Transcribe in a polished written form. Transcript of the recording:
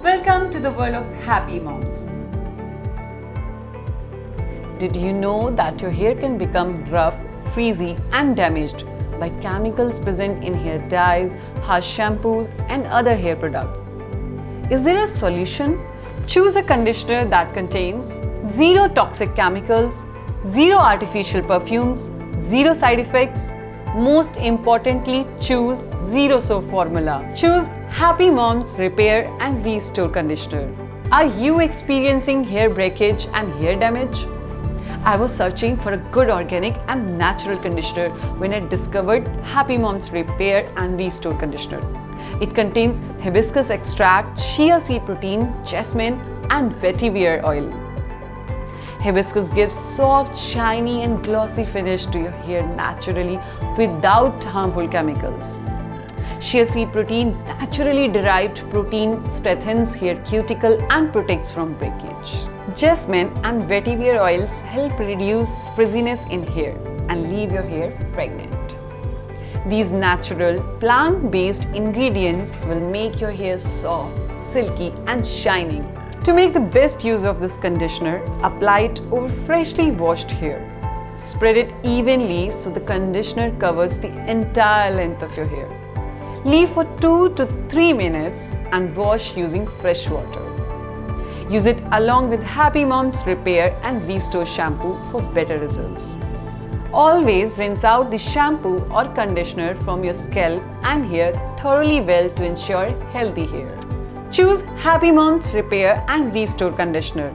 Welcome to the world of happy moms. Did you know that your hair can become rough, frizzy and damaged by chemicals present in hair dyes, harsh shampoos and other hair products? Is there a solution? Choose a conditioner that contains zero toxic chemicals, zero artificial perfumes, zero side effects. Most importantly, choose zero soap formula. Choose Happy Moms Repair and Restore Conditioner. Are you experiencing hair breakage and hair damage? I was searching for a good organic and natural conditioner when I discovered Happy Moms Repair and Restore Conditioner. It contains hibiscus extract, chia seed protein, jasmine and vetiver oil. Hibiscus gives soft, shiny and glossy finish to your hair naturally without harmful chemicals. Chia seed protein, naturally derived protein, strengthens hair cuticle and protects from breakage. Jasmine and vetiver oils help reduce frizziness in hair and leave your hair fragrant. These natural, plant-based ingredients will make your hair soft, silky and shining. To make the best use of this conditioner, apply it over freshly washed hair. Spread it evenly so the conditioner covers the entire length of your hair. Leave for 2 to 3 minutes and wash using fresh water. Use it along with Happy Moms Repair and Restore shampoo for better results. Always rinse out the shampoo or conditioner from your scalp and hair thoroughly well to ensure healthy hair. Choose Happy Moms Repair and Restore Conditioner.